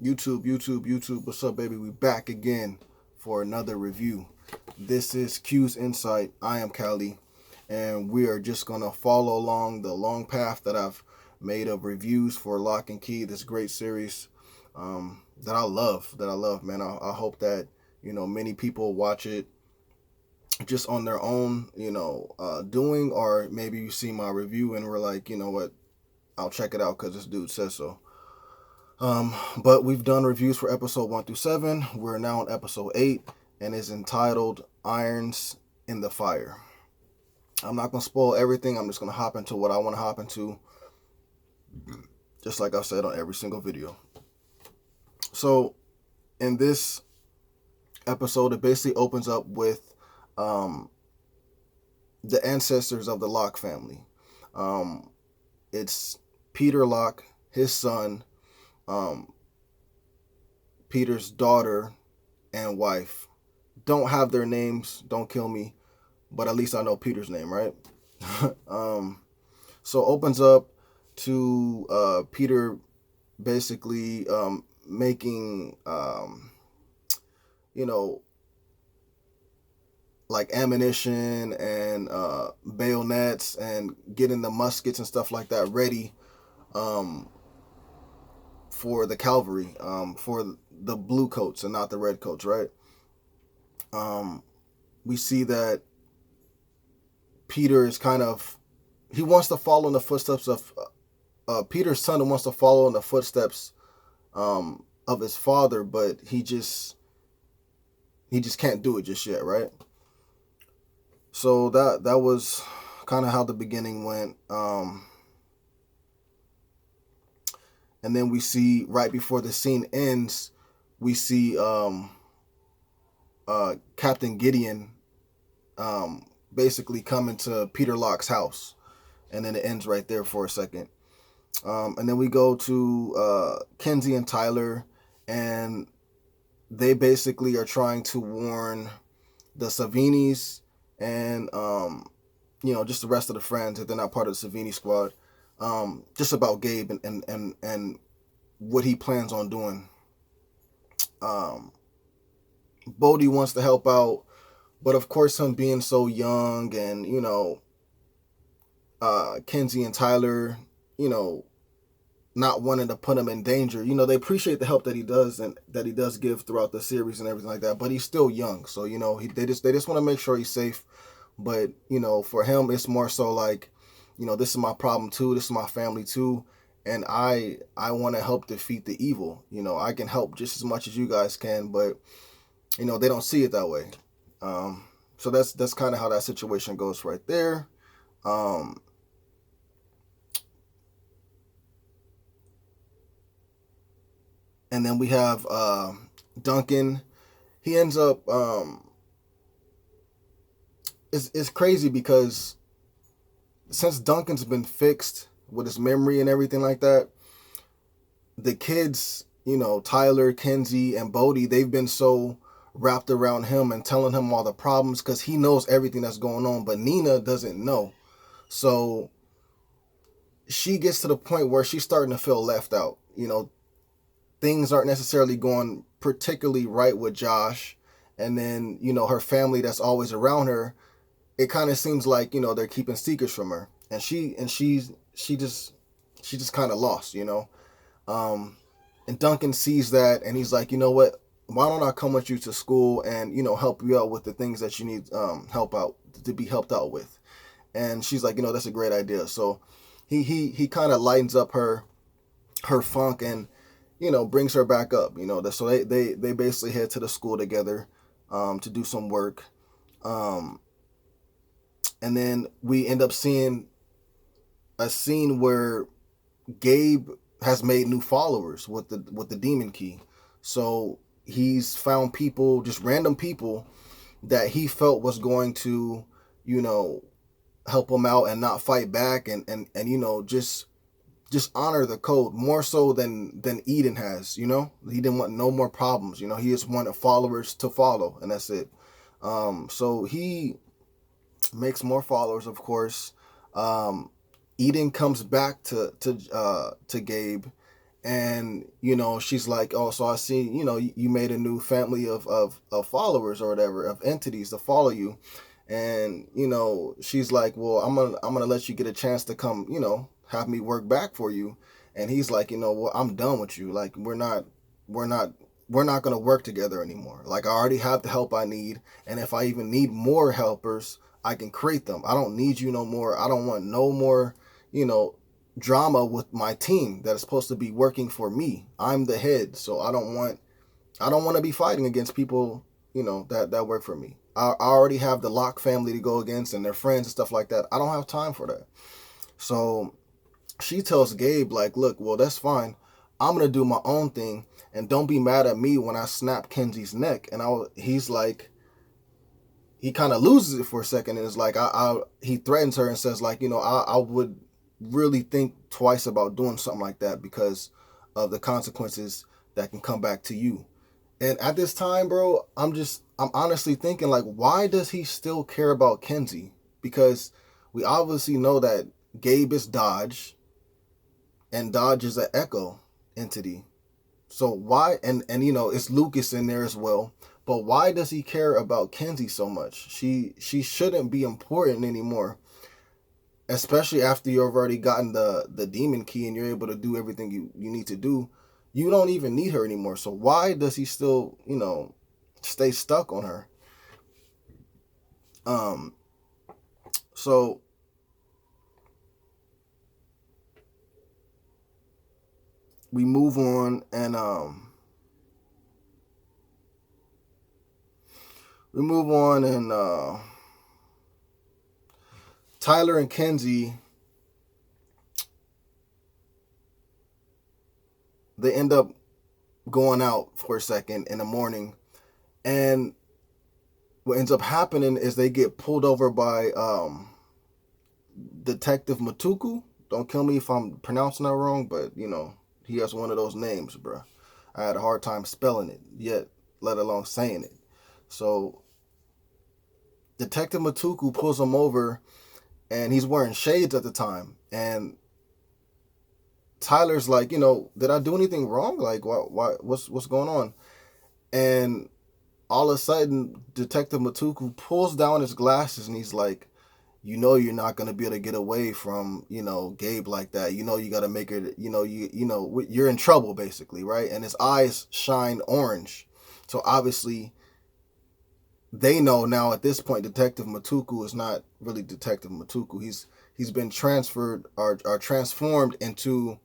YouTube. What's up, baby? We back again for another review. This is Q's Insight. I am Callie, and we are just gonna follow along the long path that I've made of reviews for Locke Key. This great series that I love. Man. I hope that many people watch it just on their own, doing, or maybe you see my review and we're like, you know what, I'll check it out because this dude says so. But we've done reviews for episode 1 through 7. We're now on episode 8 and is entitled Irons in the Fire. I'm not going to spoil everything. I'm just going to hop into what I want to hop into, just like I've said on every single video. So in this episode, it basically opens up with the ancestors of the Locke family. It's Peter Locke, his son, Peter's daughter and wife. Don't have their names, don't kill me, but at least I know Peter's name, right? So opens up to Peter basically making like ammunition and bayonets and getting the muskets and stuff like that ready for the cavalry, for the blue coats and not the red coats, right? We see that Peter is he wants to follow in the footsteps of Peter's son wants to follow in the footsteps of his father, but he just can't do it just yet, right? So that was kind of how the beginning went. And then we see right before the scene ends, we see Captain Gideon basically coming to Peter Locke's house. And then it ends right there for a second. And then we go to Kenzie and Tyler, and they basically are trying to warn the Savinis and just the rest of the friends that they're not part of the Savini squad, just about Gabe and what he plans on doing. Bodhi wants to help out, but of course him being so young and Kenzie and Tyler not wanting to put him in danger. They appreciate the help that he does and that he does give throughout the series and everything like that, but he's still young, so they just want to make sure he's safe. But for him, it's more so like, this is my problem too, this is my family too, and I want to help defeat the evil. I can help just as much as you guys can, but they don't see it that way. So that's kind of how that situation goes right there. And then we have Duncan. He ends up it's crazy because since Duncan's been fixed with his memory and everything like that, the kids, Tyler, Kenzie, and Bodhi, they've been so wrapped around him and telling him all the problems because he knows everything that's going on, but Nina doesn't know. So she gets to the point where she's starting to feel left out. Things aren't necessarily going particularly right with Josh, and then her family that's always around her, it kind of seems like they're keeping secrets from her, and she's just kind of lost. And Duncan sees that, and he's like, you know what, why don't I come with you to school and help you out with the things that you need to be helped out with. And she's like, that's a great idea. So he kind of lightens up her funk and brings her back up. So they basically head to the school together to do some work. And then we end up seeing a scene where Gabe has made new followers with the demon key. So he's found people, just random people that he felt was going to, help him out and not fight back and just honor the code more so than Eden has. He didn't want no more problems. He just wanted followers to follow, and that's it. So he makes more followers, of course. Eden comes back to Gabe, And, she's like, oh, so I see, you made a new family of followers or whatever, of entities to follow you. And, she's like, well, I'm gonna let you get a chance to come, have me work back for you. And he's like, well, I'm done with you. Like, we're not we're not gonna work together anymore. Like, I already have the help I need, and if I even need more helpers, I can create them. I don't need you no more. I don't want no more, you know, drama with my team that is supposed to be working for me. I'm the head, so I don't want to be fighting against people, that work for me. I already have the Locke family to go against and their friends and stuff like that. I don't have time for that. So she tells Gabe, like, look, well, that's fine. I'm gonna do my own thing, and don't be mad at me when I snap Kenzie's neck. And he's like, he kind of loses it for a second, and is like, he threatens her and says, like, I would really think twice about doing something like that because of the consequences that can come back to you. And at this time, bro, I'm honestly thinking, like, why does he still care about Kenzie? Because we obviously know that Gabe is Dodge, and Dodge is an Echo entity. So why, and it's Lucas in there as well. But why does he care about Kenzie so much? She shouldn't be important anymore. Especially after you've already gotten the demon key and you're able to do everything you need to do. You don't even need her anymore. So why does he still, stay stuck on her? So we move on, and Tyler and Kenzie, they end up going out for a second in the morning, and what ends up happening is they get pulled over by Detective Matuku. Don't kill me if I'm pronouncing that wrong, but he has one of those names, bro. I had a hard time spelling it, yet let alone saying it. So Detective Matuku pulls him over, and he's wearing shades at the time. And Tyler's like, did I do anything wrong? Like, what's going on? And all of a sudden, Detective Matuku pulls down his glasses, and he's like, you're not gonna be able to get away from, Gabe like that. You got to make it. You're in trouble, basically, right? And his eyes shine orange, so obviously they know now at this point Detective Matuku is not really Detective Matuku. He's been transferred or transformed into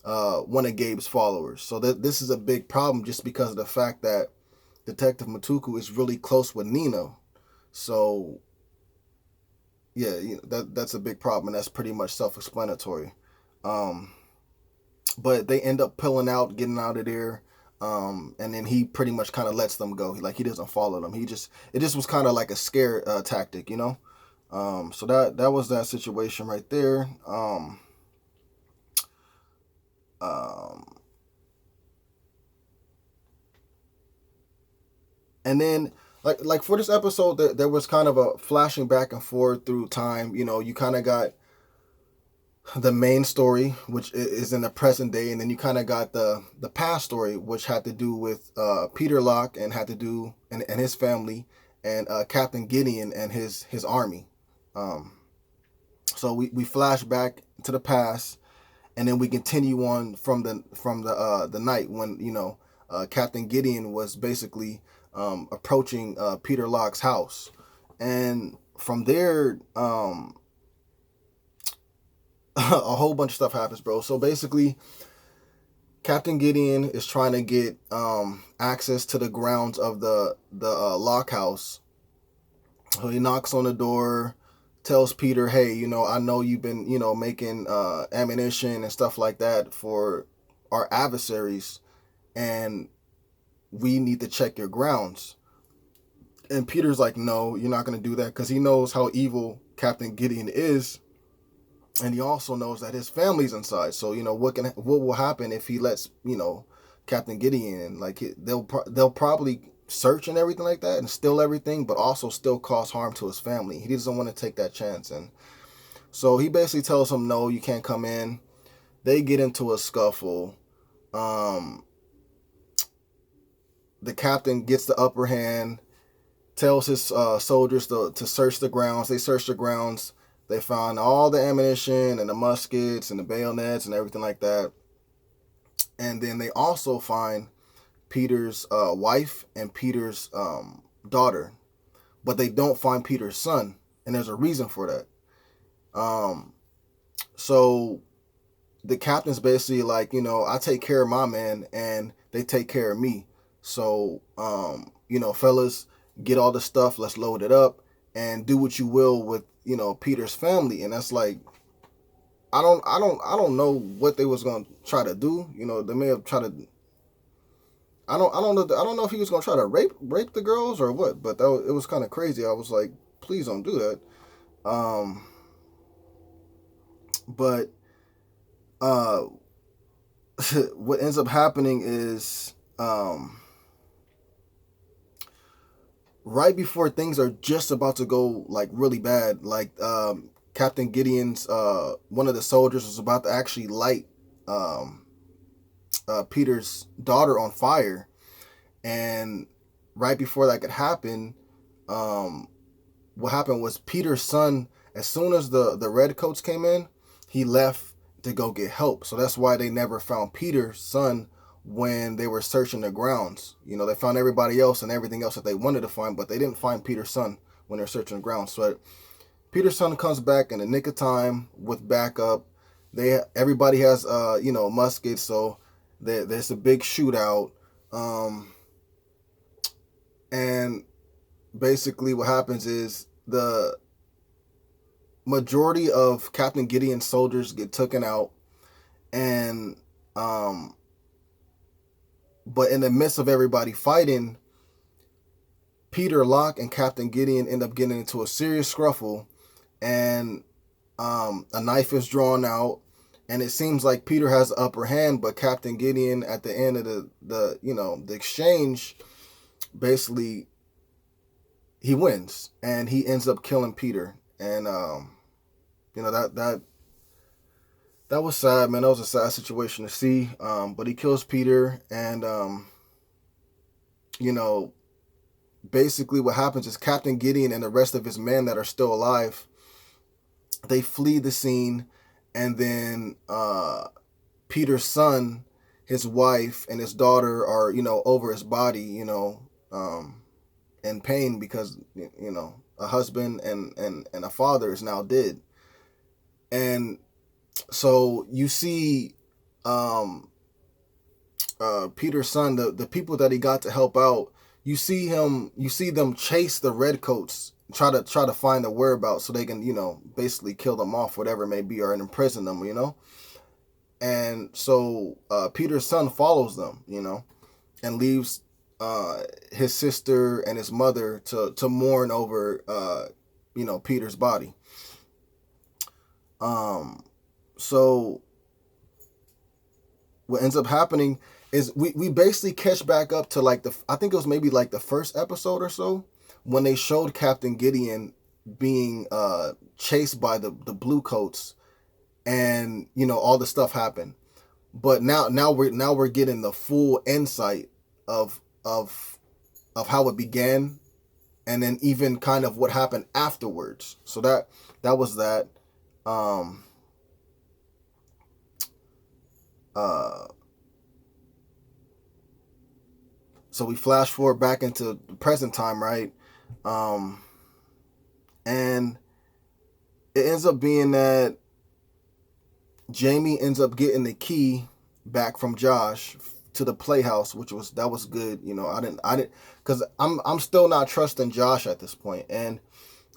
one of Gabe's followers. So this is a big problem just because of the fact that Detective Matuku is really close with Nino. So yeah, that's a big problem, and that's pretty much self-explanatory. But they end up pulling out, getting out of there, and then he pretty much kind of lets them go. He doesn't follow them. It just was kind of like a scare tactic, So that was that situation right there. And then like for this episode, there was kind of a flashing back and forth through time. You kind of got the main story, which is in the present day, and then you kind of got the past story, which had to do with Peter Locke and had to do and his family, and Captain Gideon and his army. So we flash back to the past, and then we continue on from the night when Captain Gideon was basically approaching Peter Locke's house, and from there a whole bunch of stuff happens, bro. So basically, Captain Gideon is trying to get access to the grounds of the Locke house. So he knocks on the door, tells Peter, hey, I know you've been, making ammunition and stuff like that for our adversaries, and we need to check your grounds. And Peter's like, no, you're not going to do that, because he knows how evil Captain Gideon is. And he also knows that his family's inside. So, what will happen if he lets, Captain Gideon in? Like, they'll probably search and everything like that and steal everything, but also still cause harm to his family. He doesn't want to take that chance. And so he basically tells him, no, you can't come in. They get into a scuffle. Um, the captain gets the upper hand, tells his soldiers to search the grounds. They search the grounds. They found all the ammunition and the muskets and the bayonets and everything like that. And then they also find Peter's wife and Peter's daughter, but they don't find Peter's son, and there's a reason for that. So the captain's basically like, I take care of my man, and they take care of me. So, fellas, get all the stuff. Let's load it up and do what you will with, Peter's family. And that's like, I don't know what they was gonna try to do. They may have tried to. I don't know if he was gonna try to rape the girls or what. But it was kind of crazy. I was like, please don't do that. But what ends up happening is right before things are just about to go like really bad, like Captain Gideon's one of the soldiers was about to actually light Peter's daughter on fire, and right before that could happen, what happened was Peter's son, as soon as the redcoats came in, he left to go get help. So that's why they never found Peter's son when they were searching the grounds. They found everybody else and everything else that they wanted to find, but they didn't find Peter's son when they're searching the grounds. So Peter's son comes back in the nick of time with backup. Everybody has muskets, so there's a big shootout. And basically what happens is the majority of Captain Gideon's soldiers get taken out, and but in the midst of everybody fighting, Peter, Locke, and Captain Gideon end up getting into a serious scruffle, and a knife is drawn out, and it seems like Peter has the upper hand, but Captain Gideon, at the end of the exchange, basically he wins, and he ends up killing Peter. And that was sad, man. That was a sad situation to see. But he kills Peter, and basically what happens is Captain Gideon and the rest of his men that are still alive, they flee the scene, and then Peter's son, his wife, and his daughter are over his body, in pain because a husband and a father is now dead. And so you see Peter's son, the people that he got to help out, you see them chase the redcoats, try to find their whereabouts so they can basically kill them off, whatever it may be, or imprison them, and so Peter's son follows them, and leaves his sister and his mother to mourn over Peter's body. So what ends up happening is we basically catch back up to like I think it was maybe like the first episode or so, when they showed Captain Gideon being chased by the blue coats, and all the stuff happened. But now we're getting the full insight of how it began, and then even kind of what happened afterwards. So that was that. So we flash forward back into the present time, right? And it ends up being that Jamie ends up getting the key back from Josh to the playhouse, that was good. I didn't, because I'm still not trusting Josh at this point, and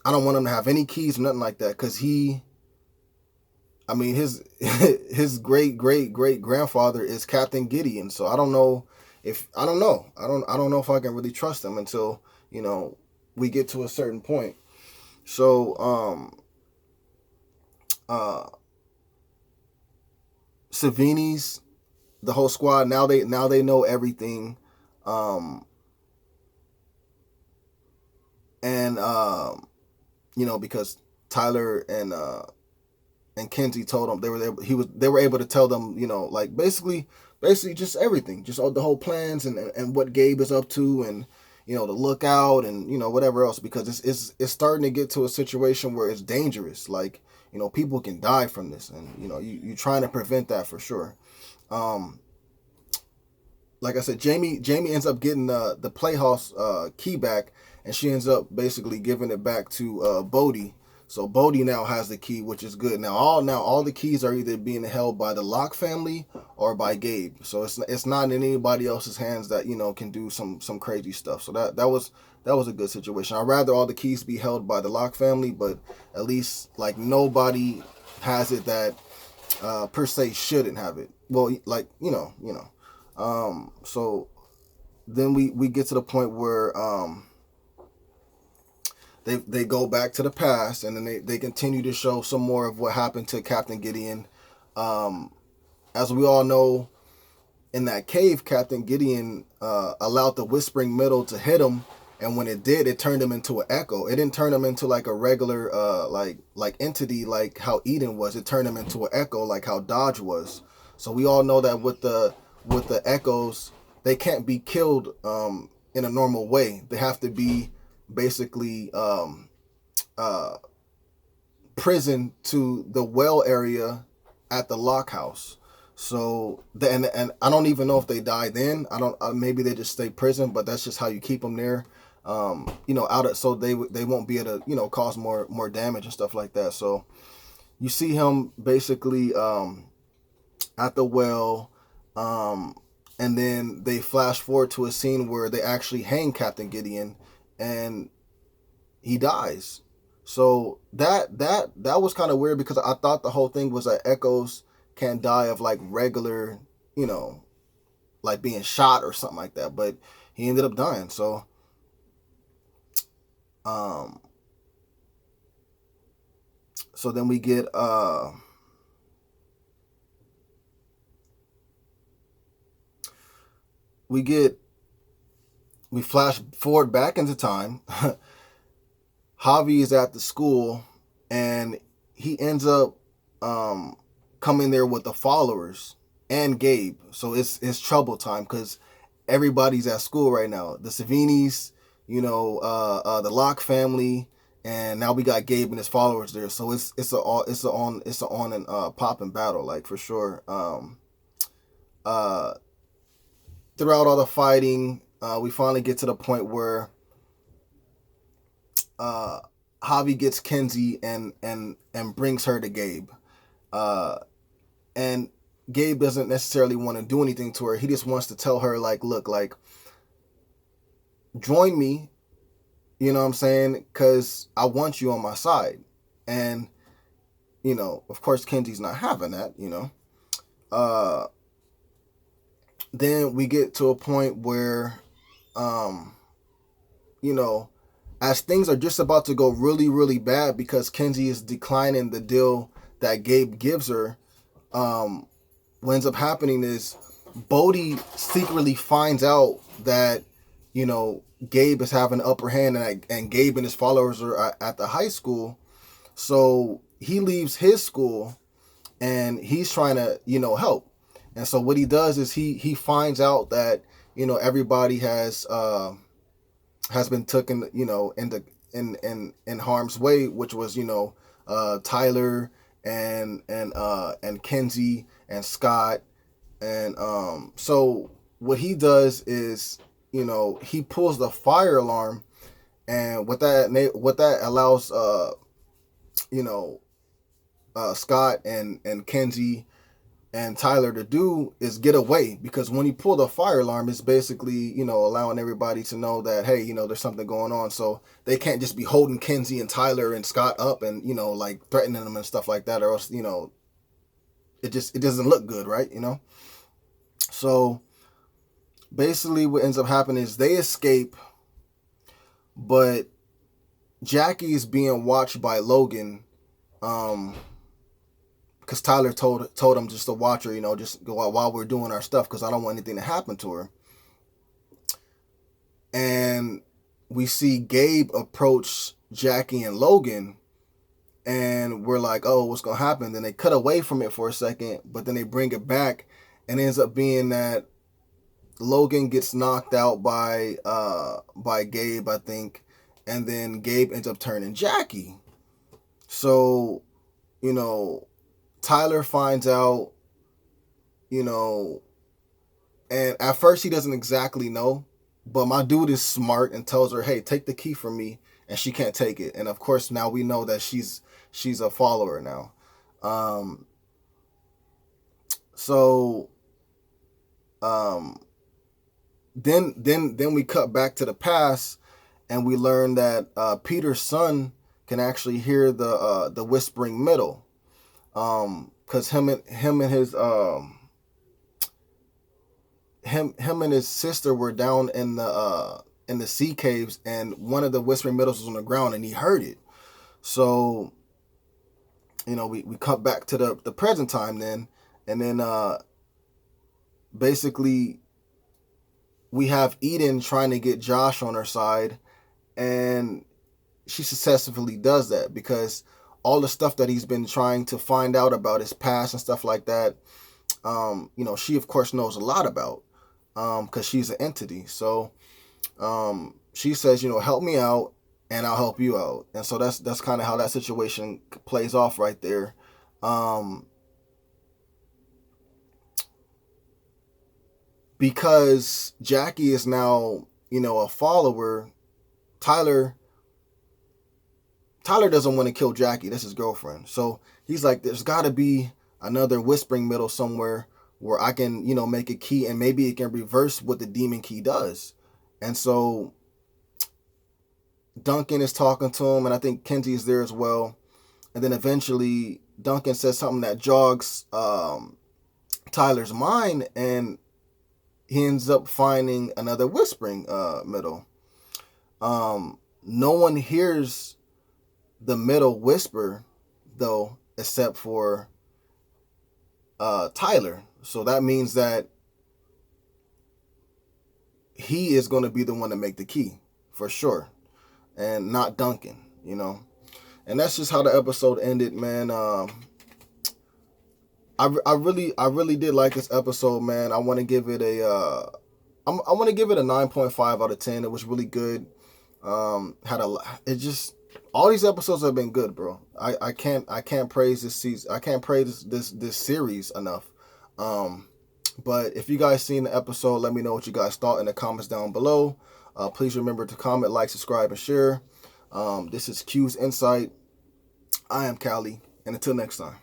I don't want him to have any keys, nothing like that, because his great grandfather is Captain Gideon. So I don't know if I don't know if I can really trust him until we get to a certain point. So Savini's, the whole squad, now they know everything, and because Tyler and Kenzie told them, they were able to tell them, like basically basically just everything, just all the whole plans and what Gabe is up to, and the lookout, and whatever else, because it's starting to get to a situation where it's dangerous. Like, people can die from this, and you're trying to prevent that for sure. Like I said, Jamie ends up getting the playhouse key back, and she ends up basically giving it back to Bodhi. So Bodhi now has the key, which is good. Now all the keys are either being held by the Locke family or by Gabe. So it's not in anybody else's hands that can do some crazy stuff. So that was a good situation. I'd rather all the keys be held by the Locke family, but at least like nobody has it that per se shouldn't have it. Well, like so then we get to the point where they go back to the past, and then they continue to show some more of what happened to Captain Gideon. As we all know, in that cave, Captain Gideon allowed the Whispering Middle to hit him, and when it did, it turned him into an echo. It didn't turn him into like a regular like entity like how Eden was. It turned him into an echo like how Dodge was. So we all know that with the echoes, they can't be killed in a normal way. They have to be basically prison to the well area at the Locke house. So and I don't even know if they die then. Maybe they just stay prison, but that's just how you keep them there. So they won't be able to cause more damage and stuff like that. So you see him basically at the well, and then they flash forward to a scene where they actually hang Captain Gideon, and he dies. So that was kind of weird, because I thought the whole thing was that Echoes can't die of like regular, like being shot or something like that, but he ended up dying. So so then we get we flash forward back into time. Javi is at the school, and he ends up coming there with the followers and Gabe. So it's trouble time, because everybody's at school right now. The Savinis, the Locke family, and now we got Gabe and his followers there. So it's a on and popping battle, like, for sure. Throughout all the fighting, we finally get to the point where Javi gets Kenzie and brings her to Gabe. And Gabe doesn't necessarily want to do anything to her. He just wants to tell her, like, look, like, join me, you know what I'm saying? Because I want you on my side. And, of course, Kenzie's not having that, Then we get to a point where, as things are just about to go really, really bad, because Kenzie is declining the deal that Gabe gives her, what ends up happening is Bodhi secretly finds out that, Gabe is having an upper hand, and Gabe and his followers are at the high school. So he leaves his school, and he's trying to, help. And so what he does is he finds out that, everybody has been taken, in harm's way, which was, Tyler and Kenzie and Scott. And so what he does is, he pulls the fire alarm, and what that allows Scott and Kenzie and Tyler to do is get away, because when you pull the fire alarm, it's basically, allowing everybody to know that, hey, there's something going on. So they can't just be holding Kenzie and Tyler and Scott up and, like threatening them and stuff like that, or else, it doesn't look good, right? So basically what ends up happening is they escape, but Jackie is being watched by Logan, because Tyler told him just to watch her, just go out while we're doing our stuff, because I don't want anything to happen to her. And we see Gabe approach Jackie and Logan, and we're like, oh, what's going to happen? Then they cut away from it for a second, but then they bring it back, and it ends up being that Logan gets knocked out by Gabe, I think, and then Gabe ends up turning Jackie. So, you know, Tyler finds out, you know, and at first he doesn't exactly know, but my dude is smart and tells her, "Hey, take the key from me," and she can't take it. And of course, now we know that she's a follower now. Um, so um, then we cut back to the past, and we learn that Peter's son can actually hear the whispering middle. Because him and his sister were down in the sea caves, and one of the whispering middles was on the ground, and he heard it. So, you know, we cut back to the present time then, and then basically we have Eden trying to get Josh on her side, and she successfully does that because all the stuff that he's been trying to find out about his past and stuff like that, you know, she of course knows a lot about, because she's an entity. So she says, you know, help me out and I'll help you out. And so that's kind of how that situation plays off right there. Because Jackie is now, you know, a follower, Tyler doesn't want to kill Jackie. That's his girlfriend. So he's like, there's got to be another whispering middle somewhere where I can, you know, make a key and maybe it can reverse what the demon key does. And so Duncan is talking to him, and I think Kenzie is there as well. And then eventually Duncan says something that jogs Tyler's mind, and he ends up finding another whispering middle. No one hears the middle whisper, though, except for Tyler. So that means that he is going to be the one to make the key, for sure. And not Duncan, you know. And that's just how the episode ended, man. I really did like this episode, man. I want to give it a I want to give it a 9.5 out of 10. It was really good. It just, all these episodes have been good, bro. I can't praise this season. I can't praise this series enough. But if you guys seen the episode, let me know what you guys thought in the comments down below. Please remember to comment, like, subscribe, and share. This is Q's Insight. I am Callie, and until next time.